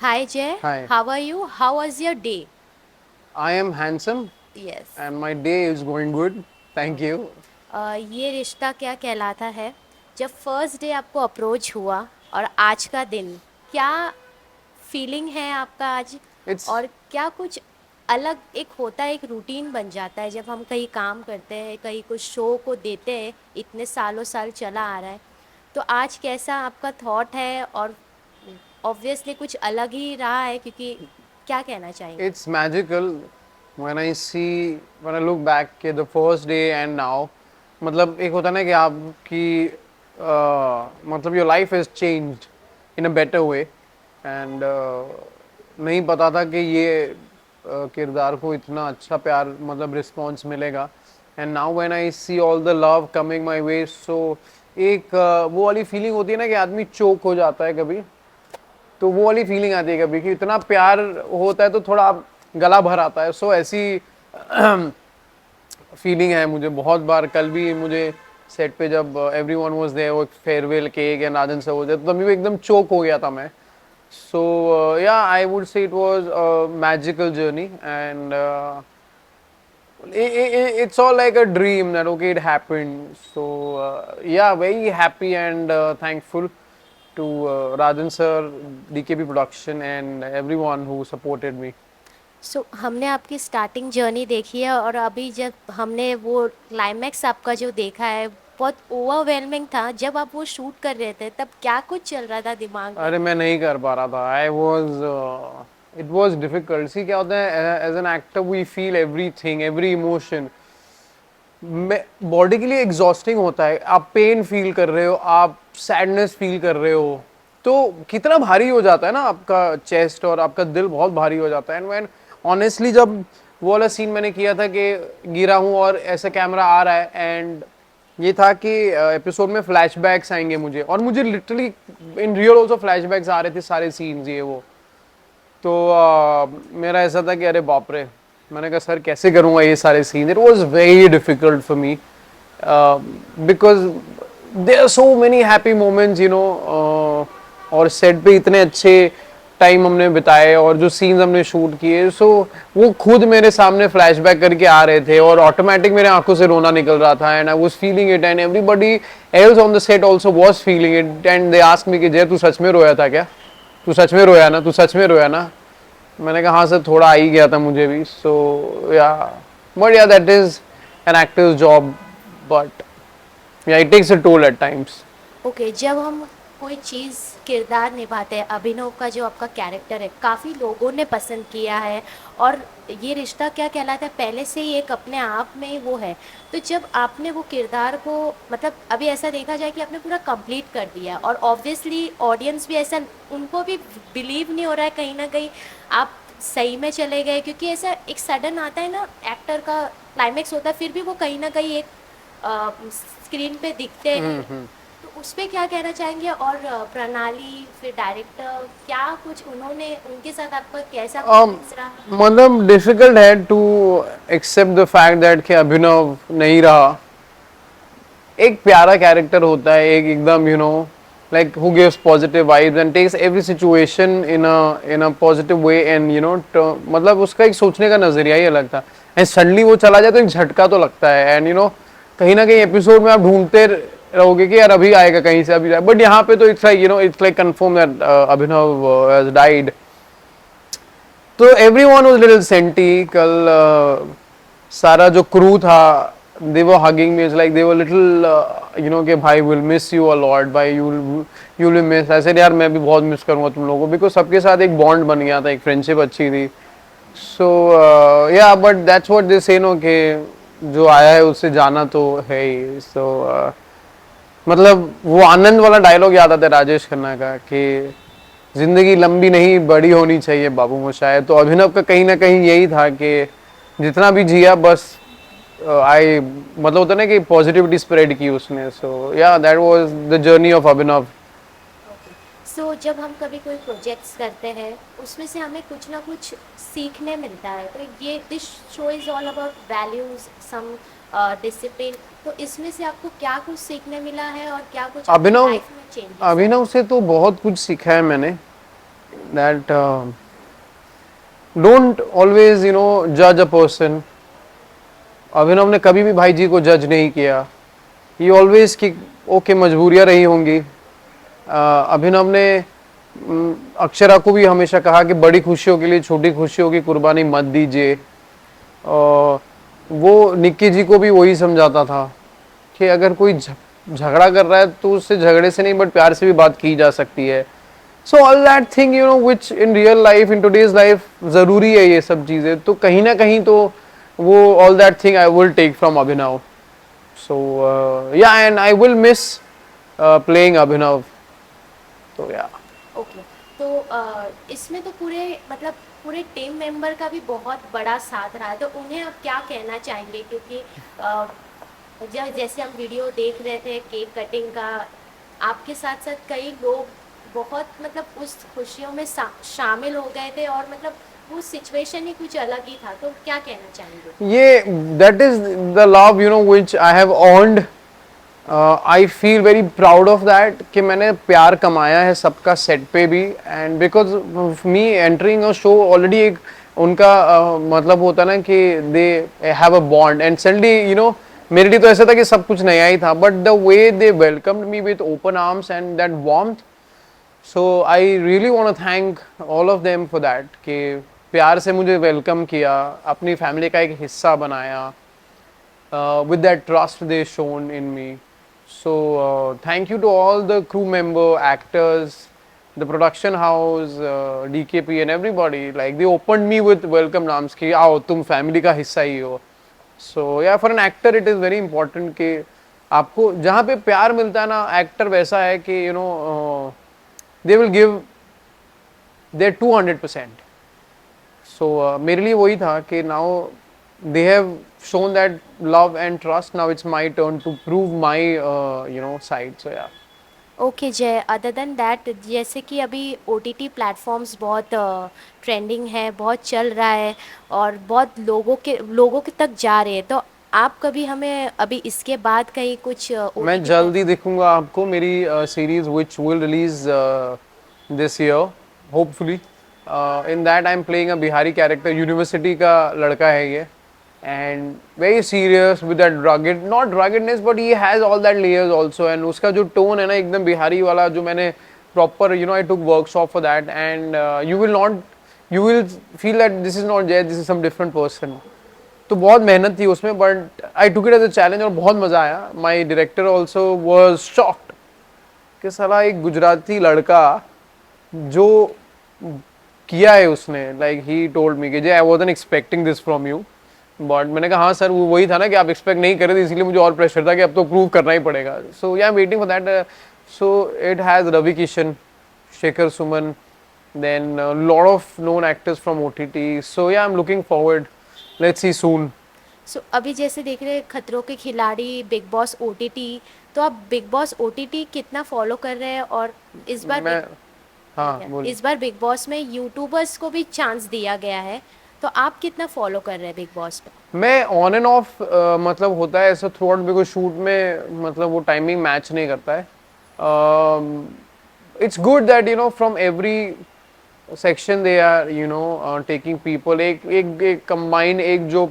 Hi Jay, Hi, how are you? How was your day? I am handsome Yes. and my day is going good. Thank you. Okay. ये रिश्ता क्या कहलाता है? जब first day आपको approach हुआ और आज का दिन, क्या फीलिंग है आपका आज? It's और क्या कुछ अलग एक होता है, एक रूटीन बन जाता है जब हम कहीं काम करते हैं, कहीं कुछ शो को देते हैं, इतने सालों साल चला आ रहा है। तो आज कैसा आपका थॉट है? और ऑब्वियसली कुछ अलग ही रहा है, क्योंकि क्या कहना चाहेंगे? it's magical when I look back के the first day and now. मतलब एक होता है ना कि आपकी मतलब your life has changed in a better way and नहीं पता था कि ये किरदार को इतना अच्छा प्यार मतलब रिस्पॉन्स मिलेगा and now when I see all the love coming my way so एक वो वाली फीलिंग होती है ना कि आदमी चोक हो जाता है कभी, तो वो वाली फीलिंग आती है कभी कि इतना प्यार होता है तो थोड़ा आप गला भर आता है। सो ऐसी फीलिंग है मुझे बहुत बार। कल भी मुझे सेट पे जब एवरीवन वाज देयर, वो farewell cake and Rajan sir हो जाए तो तभी वो एकदम चोक हो गया था मैं। सो yeah I would say it was a magical journey and it's all like a dream that okay it happened. So yeah, very happy and thankful to Rajan sir, DKP production and everyone who supported me. हमने आपकी starting journey देखी है, और अभी जब हमने वो climax आपका जो देखा है, बहुत ओवरवेलमिंग था। जब आप वो शूट कर रहे थे तब क्या कुछ चल रहा था दिमाग में? अरे मैं नहीं कर पा रहा था। I was it was difficult. See क्या होता है, as an actor we feel everything, every emotion. Body के लिए एग्जॉस्टिंग होता है। आप पेन फील कर रहे हो, आप सैडनेस फील कर रहे हो, तो कितना भारी हो जाता है ना आपका चेस्ट और आपका दिल बहुत भारी हो जाता है। एंड व्हेन ऑनेस्टली जब वो वाला सीन मैंने किया था कि गिरा हूँ और ऐसा कैमरा आ रहा है एंड ये था कि एपिसोड में फ्लैशबैक्स आएंगे मुझे, और मुझे literally in real also flashbacks आ रहे थे सारे सीन्स ये वो। तो मेरा ऐसा था कि अरे बाप रे, मैंने कहा सर कैसे करूँगा ये सारे scene. It was very difficult for me because there are so many happy moments you know. और सेट पे इतने अच्छे टाइम हमने बिताए और जो सीन्स हमने शूट किए, सो वो खुद मेरे सामने फ्लैशबैक करके आ रहे थे और ऑटोमेटिक मेरे आंखों से रोना निकल रहा था and I was feeling it and everybody else on the set also was feeling it and they asked me कि जय तू सच में रोया था क्या, तू सच में रोया ना, तू सच में रोया ना। मैंने कहा हाँ सर थोड़ा आ ही गया था मुझे भी। सो yeah but yeah that is an actor's job, but yeah it takes a toll at times. Okay, जब हम कोई चीज़ किरदार निभाते हैं, अभिनव का जो आपका कैरेक्टर है काफ़ी लोगों ने पसंद किया है, और ये रिश्ता क्या कहलाता है पहले से ही एक अपने आप में ही वो है। तो जब आपने वो किरदार को, मतलब अभी ऐसा देखा जाए कि आपने पूरा कंप्लीट कर दिया, और ऑब्वियसली ऑडियंस भी ऐसा, उनको भी बिलीव नहीं हो रहा है कहीं ना कहीं आप सही में चले गए, क्योंकि ऐसा एक सडन आता है ना, एक्टर का क्लाइमेक्स होता है फिर भी वो कहीं ना कहीं एक स्क्रीन पे दिखते हैं। तो उस पे क्या कहना चाहेंगे? और प्रणाली फिर डायरेक्टर, क्या कुछ उन्होंने, उनके साथ आपका कैसा परफॉर्मेंस रहा? मतलब डिफिकल्ट है to accept the fact that कि अभिनव नहीं रहा। एक प्यारा कैरेक्टर होता है, एक एकदम you know like who gives positive vibes and takes every situation in a positive way and you know मतलब उसका एक सोचने का नजरिया ही अलग था। एंड सडनली वो चला जाए तो एक झटका तो लगता है एंड यू नो कहीं ना कहीं एपिसोड में आप ढूंढते रहोगे कि यार अभी आएगा कहीं से, अभी बट यहाँ पे तो it's like you know it's like confirm that Abhinav has died. तो एवरीवन वाज लिटिल सेंटी कल। सारा जो क्रू था they were hugging me, it's like they were little you know कि भाई will miss you a lot, भाई you will miss. ऐसे यार मैं भी बहुत मिस करूंगा तुम लोगों को, बिकॉज सबके साथ एक बॉन्ड बन गया था, एक फ्रेंडशिप अच्छी थी। सो yeah but that's what they से नो कि जो आया है उससे जाना तो है ही। सो मतलब वो आनंद वाला डायलॉग याद आता है राजेश खन्ना का कि जिंदगी लंबी नहीं बड़ी होनी चाहिए बाबू मोशाय। तो अभिनव का कहीं ना कहीं यही था कि जितना भी जिया बस आई मतलब होता ना कि पॉजिटिविटी स्प्रेड की उसने। So yeah that was the journey of Abhinav. Okay. सो जब हम कभी कोई प्रोजेक्ट्स करते हैं, उसमें से हमें कुछ ना कुछ सीखने मिलता है। तो ये this show is all about values, some discipline. तो इसमें से आपको क्या कुछ सीखने मिला है, और क्या कुछ आपकी अभिनव लाइफ में चेंजेस आए? अभिनव से तो बहुत कुछ सीखा है मैंने। that don't always judge a person. अभिनव ने कभी भी भाई जी को जज नहीं किया. ही ऑलवेज कि ओके मजबूरियां रही होंगी. अभिनव ने अक्षरा को भी हमेशा कहा कि बड़ी खुशियों के लिए छोटी खुशियों की कुर्बानी मत दीजिए. वो निक्की जी को भी वही समझाता था कि अगर कोई झगड़ा कर रहा है तो उससे झगड़े से नहीं बट प्यार से भी बात की जा सकती है. So all that thing which in real life in today's life ज़रूरी है ये सब चीज़ें. तो कहीं ना कहीं तो वो all that thing I will take from Abhinav. So yeah and I will miss playing Abhinav. तो या ओके. तो इसमें तो पूरे मतलब पूरे टीम मेंबर का भी बहुत बड़ा साथ रहा है, तो उन्हें आप क्या कहना चाहेंगे? क्योंकि जैसे हम वीडियो देख रहे थे केक कटिंग का, आपके साथ साथ कई लोग बहुत मतलब उस खुशियों में शामिल हो गए थे, और मतलब वो सिचुएशन ही कुछ अलग ही था. तो क्या कहना चाहेंगे? ये that is the love which I have earned. I feel very proud of that कि मैंने प्यार कमाया है सबका सेट पे भी. And because me entering a show already एक उनका मतलब होता है ना कि they have a bond. And suddenly मेरे लिए तो ऐसा था कि सब कुछ नया ही था, but the way they welcomed me with open arms and that warmth. So I really want to thank all of them for that कि प्यार से मुझे वेलकम किया, अपनी फैमिली का एक हिस्सा बनाया, with that trust they shown in me. So thank you to all the crew member, actors, the production house, DKP and everybody. Like they opened me with welcome arms कि आओ तुम family का हिस्सा ही हो. So yeah, for an actor it is very important कि आपको जहाँ पे प्यार मिलता है ना, actor वैसा है कि they will give their 200%. So मेरे लिए वही था कि now they have shown that love and trust. Now it's my turn to prove my side. So yeah. Okay जय, अदर देन दैट, जैसे कि अभी OTT प्लेटफॉर्म्स बहुत ट्रेंडिंग है, बहुत चल रहा है और बहुत लोगों के तक जा रहे हैं, तो आप कभी हमें अभी इसके बाद कहीं कुछ मैं OTT जल्दी दिखूंगा आपको मेरी series which will release this year hopefully. In that I'm playing a Bihari character. University का लड़का है ये, and very serious with that rugged, not ruggedness but he has all that layers also. And उसका जो tone है ना एकदम बिहारी वाला, जो मैंने proper I took workshop for that. And you will feel that this is not Jay, this is some different person. तो बहुत मेहनत थी उसमें, but I took it as a challenge और बहुत मजा आया. My director also was shocked कि साला एक गुजराती लड़का जो किया है उसने, like he told me कि Jay, I wasn't expecting this from you. But मैंने कहा हाँ सर, वो वही था ना कि आप एक्सपेक्ट नहीं कर रहे थे, इसलिए मुझे और प्रेशर था कि अब तो प्रूव करना ही पड़ेगा. So yeah waiting for that. So it has Ravi Kishan, Shekhar Suman, then lot of known actors from OTT. So yeah I am looking forward. Let's see soon. So अभी जैसे देख रहे हैं खतरों के खिलाड़ी, बिग बॉस OTT, तो आप बिग बॉस OTT कितना फॉलो कर रहे हैं? और इस बार मैं हाँ बोल. इस बार बिग बॉस में यूट्यूबर्स को भी चांस दिया गया है, तो आप कितना फॉलो कर रहे हैं बिग बॉस पे? मैं ऑन एंड ऑफ मतलब होता है ऐसा थ्रू आउट, बिकॉज शूट में मतलब वो टाइमिंग मैच नहीं करता है. It's good that from every section they are taking people. एक कंबाइन एक जो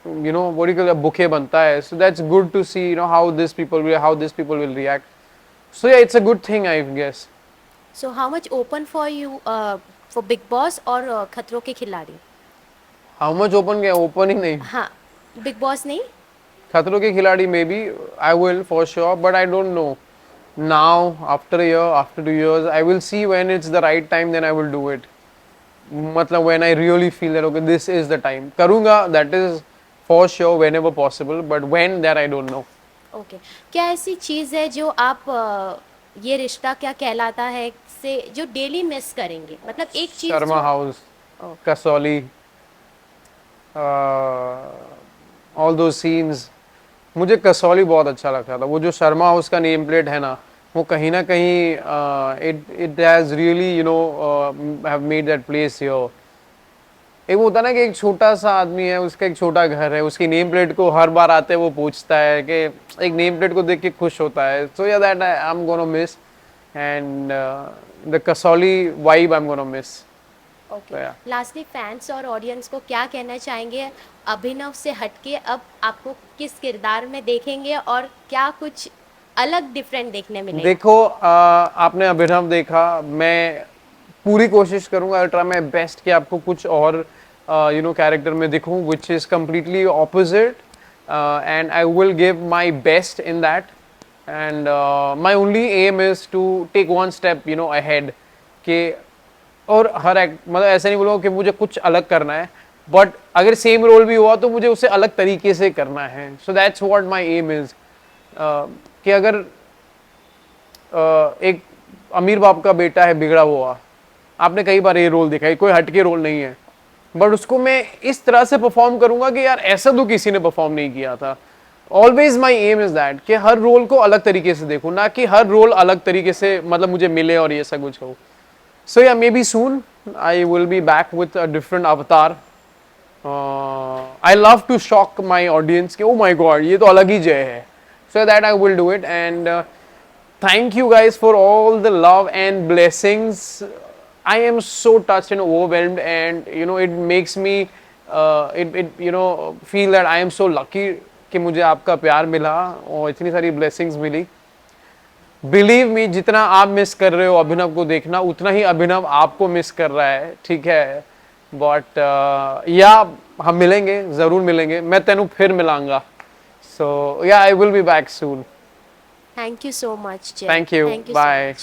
what do you call it, bouquet बनता है. So that's good to see how this people will react. So yeah, it's a good thing I guess. So how much open for you for Big Boss और खतरों के खिलाड़ी? How much open क्या, open ही नहीं. हाँ, big boss नहीं. खतरों के खिलाड़ी maybe I will for sure, but I don't know. Now after a year, after 2 years, I will see when it's the right time. Then I will do it. मतलब when I really feel that okay, this is the time. करूँगा, that is for sure whenever possible. But when, that I don't know. Okay. क्या ऐसी चीज़ है जो आप ये रिश्ता क्या कहलाता है से जो डेली मिस करेंगे? मतलब एक चीज़ Sharma house, Kasauli, all those scenes. मुझे कसौली बहुत अच्छा लगता था. वो जो शर्मा हाउस का नेम प्लेट है ना, वो कहीं ना कहीं it has really have made that place here. एक वो होता ना कि एक छोटा सा आदमी है, उसका एक छोटा घर है, उसकी नेम प्लेट को हर बार आते वो पूछता है कि एक नेम प्लेट को देख के खुश होता है. सो yeah that I am gonna miss. And the Kasauli vibe I'm gonna miss. Okay, Yeah. Lastly fans और ऑडियंस को क्या कहना चाहेंगे, अभिनव से हटके अब आपको किस किरदार में देखेंगे और क्या कुछ अलग डिफरेंट देखने मिलेगा? देखो आपने अभिनव देखा, मैं पूरी कोशिश करूंगा, आई ट्राई माई बेस्ट कि आपको कुछ और कैरेक्टर में दिखूं which is completely opposite, and I will give my best in that, and my only aim is to take one step ahead कि, और हर एक्ट मतलब ऐसे नहीं बोलूँगा कि मुझे कुछ अलग करना है, बट अगर सेम रोल भी हुआ तो मुझे उसे अलग तरीके से करना है. So that's what my aim is, कि अगर एक अमीर बाप का बेटा है बिगड़ा हुआ, आपने कई बार ये रोल देखा है, कोई हटके रोल नहीं है, बट उसको मैं इस तरह से परफॉर्म करूंगा कि यार ऐसा तो किसी ने परफॉर्म नहीं किया था. Always my aim is that कि हर रोल को अलग तरीके से देखूं, ना कि हर रोल अलग तरीके से मतलब मुझे मिले और ये सब कुछ हो. So yeah, maybe soon I will be back with a different avatar. I love to shock my audience कि oh my god ये तो अलग ही जय है. So that I will do it, and thank you guys for all the love and blessings. I am so touched and overwhelmed, and it makes me feel that I am so lucky कि मुझे आपका प्यार मिला और इतनी सारी blessings मिली. Believe me, जितना आप मिस कर रहे हो अभिनव को देखना, उतना ही अभिनव आपको मिस कर रहा है, ठीक है. बट या हम मिलेंगे, जरूर मिलेंगे, मैं तेनू फिर मिलांगा. So yeah I will be back soon. Thank you so much, thank you, bye.